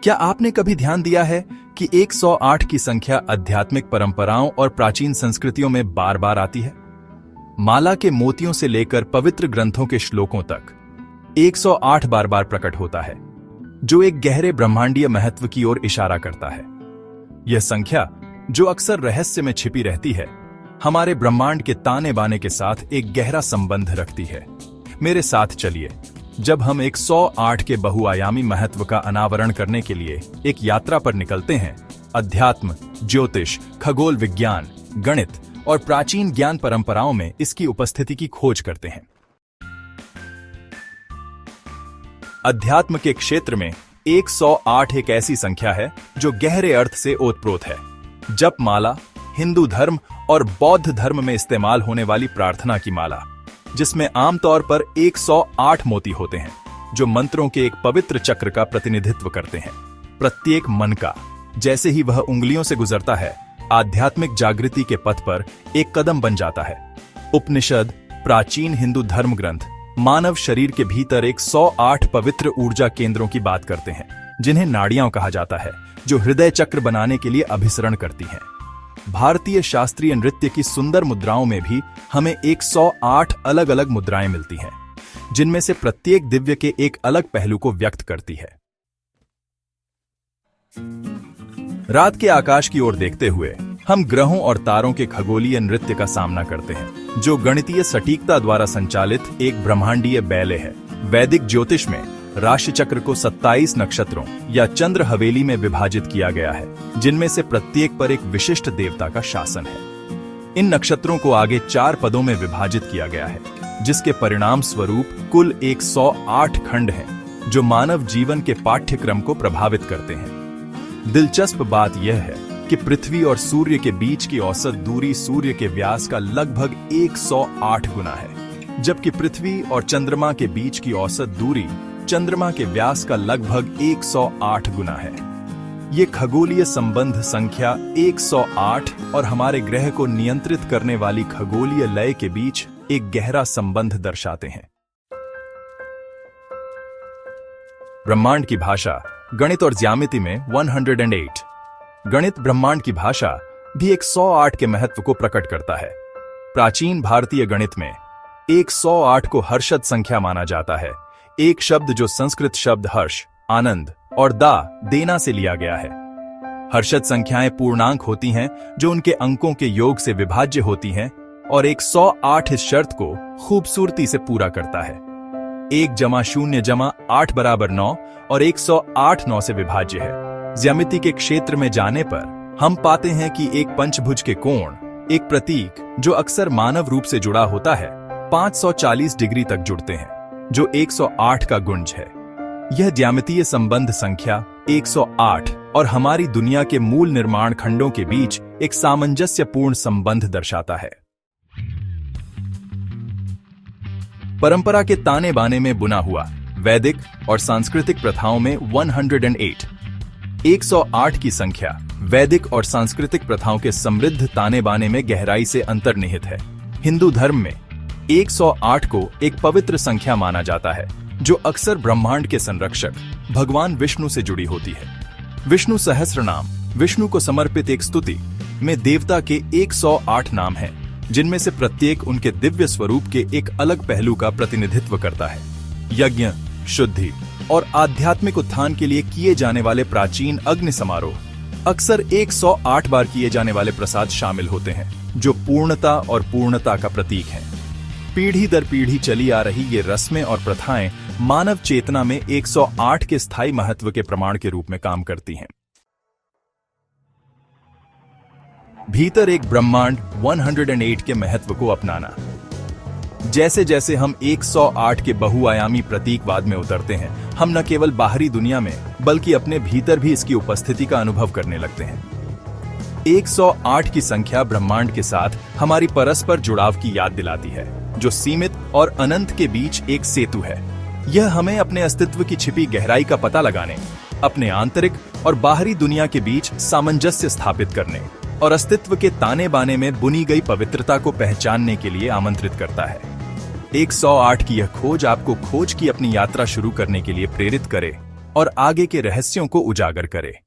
क्या आपने कभी ध्यान दिया है कि 108 की संख्या आध्यात्मिक परंपराओं और प्राचीन संस्कृतियों में बार बार आती है? माला के मोतियों से लेकर पवित्र ग्रंथों के श्लोकों तक 108 बार बार प्रकट होता है, जो एक गहरे ब्रह्मांडीय महत्व की ओर इशारा करता है। यह संख्या, जो अक्सर रहस्य में छिपी रहती है, हमारे ब्रह्मांड के ताने बाने के साथ एक गहरा संबंध रखती है। मेरे साथ चलिए, जब हम 108 के बहुआयामी महत्व का अनावरण करने के लिए एक यात्रा पर निकलते हैं, अध्यात्म, ज्योतिष, खगोल विज्ञान, गणित और प्राचीन ज्ञान परंपराओं में इसकी उपस्थिति की खोज करते हैं। अध्यात्म के क्षेत्र में 108 एक ऐसी संख्या है जो गहरे अर्थ से ओतप्रोत है। जप माला, हिंदू धर्म और बौद्ध धर्म में इस्तेमाल होने वाली प्रार्थना की माला, जिसमें आमतौर पर 108 मोती होते हैं, जो मंत्रों के एक पवित्र चक्र का प्रतिनिधित्व करते हैं। प्रत्येक मन का, जैसे ही वह उंगलियों से गुजरता है, आध्यात्मिक जागृति के पथ पर एक कदम बन जाता है। उपनिषद, प्राचीन हिंदू धर्म ग्रंथ, मानव शरीर के भीतर 108 पवित्र ऊर्जा केंद्रों की बात करते हैं, जिन्हें नाड़ियां कहा जाता है, जो हृदय चक्र बनाने के लिए अभिसरण करती हैं। भारतीय शास्त्रीय नृत्य की सुंदर मुद्राओं में भी हमें 108 अलग अलग मुद्राएं मिलती हैं, जिनमें से प्रत्येक दिव्य के एक अलग पहलू को व्यक्त करती है। रात के आकाश की ओर देखते हुए हम ग्रहों और तारों के खगोलीय नृत्य का सामना करते हैं, जो गणितीय सटीकता द्वारा संचालित एक ब्रह्मांडीय बैले है। वैदिक ज्योतिष में राशि चक्र को 27 नक्षत्रों या चंद्र हवेली में विभाजित किया गया है, जिनमें से प्रत्येक पर एक विशिष्ट देवता का शासन है। इन नक्षत्रों को आगे 4 पदों में विभाजित किया गया है, जिसके परिणाम स्वरूप कुल 108 खंड हैं, जो मानव जीवन के पाठ्यक्रम को प्रभावित करते हैं। दिलचस्प बात यह है कि पृथ्वी और सूर्य के बीच की औसत दूरी सूर्य के व्यास का लगभग 108 गुना है, जबकि पृथ्वी और चंद्रमा के बीच की औसत दूरी चंद्रमा के व्यास का लगभग 108 गुना है। ये खगोलीय संबंध संख्या 108 और हमारे ग्रह को नियंत्रित करने वाली खगोलीय लय के बीच एक गहरा संबंध दर्शाते हैं। ब्रह्मांड की भाषा, गणित और ज्यामिति में 108। गणित ब्रह्मांड की भाषा भी 108 के महत्व को प्रकट करता है। प्राचीन भारतीय गणित में 108 को हर्षद संख्या माना जाता है, एक शब्द जो संस्कृत शब्द हर्ष, आनंद और देना से लिया गया है। हर्षद संख्याएं पूर्णांक होती हैं, जो उनके अंकों के योग से विभाज्य होती हैं, और 108 इस शर्त को खूबसूरती से पूरा करता है। 1 + 0 = 8 = 9 और 108 9 से विभाज्य है। ज्यामिति के क्षेत्र में जाने पर हम पाते हैं कि एक पंचभुज के कोण, एक प्रतीक जो अक्सर मानव रूप से जुड़ा होता है, 540 डिग्री तक जुड़ते हैं, जो 108 का गुंज है। यह ज्यामितीय संबंध संख्या 108 और हमारी दुनिया के मूल निर्माण खंडों के बीच एक सामंजस्यपूर्ण संबंध दर्शाता है। परंपरा के ताने बाने में बुना हुआ वैदिक और सांस्कृतिक प्रथाओं में 108 की संख्या वैदिक और सांस्कृतिक प्रथाओं के समृद्ध ताने बाने में गहराई से अंतर्निहित है। हिंदू धर्म में 108 को एक पवित्र संख्या माना जाता है, जो अक्सर ब्रह्मांड के संरक्षक भगवान विष्णु से जुड़ी होती है। विष्णु सहस्त्रनाम, विष्णु को समर्पित एक स्तुति में देवता के 108 नाम हैं, जिनमें से प्रत्येक उनके दिव्य स्वरूप के एक अलग पहलू का प्रतिनिधित्व करता है। यज्ञ, शुद्धि और आध्यात्मिक उत्थान के लिए किए जाने वाले प्राचीन अग्नि समारोह, अक्सर 108 बार किए जाने वाले प्रसाद शामिल होते हैं, जो पूर्णता और पूर्णता का प्रतीक है। पीढ़ी दर पीढ़ी चली आ रही ये रस्में और प्रथाएं मानव चेतना में 108 के स्थायी महत्व के प्रमाण के रूप में काम करती हैं। भीतर एक ब्रह्मांड 108 के महत्व को अपनाना। जैसे जैसे हम 108 के बहुआयामी प्रतीकवाद में उतरते हैं, हम न केवल बाहरी दुनिया में बल्कि अपने भीतर भी इसकी उपस्थिति का अनुभव करने लगते हैं। 108 की संख्या ब्रह्मांड के साथ हमारी परस्पर जुड़ाव की याद दिलाती है, जो सीमित और अनंत के बीच एक सेतु है। यह हमें अपने अस्तित्व की छिपी गहराई का पता लगाने, अपने आंतरिक और बाहरी दुनिया के बीच सामंजस्य स्थापित करने और अस्तित्व के ताने बाने में बुनी गई पवित्रता को पहचानने के लिए आमंत्रित करता है। 108 की यह खोज आपको खोज की अपनी यात्रा शुरू करने के लिए प्रेरित करे और आगे के रहस्यों को उजागर करे।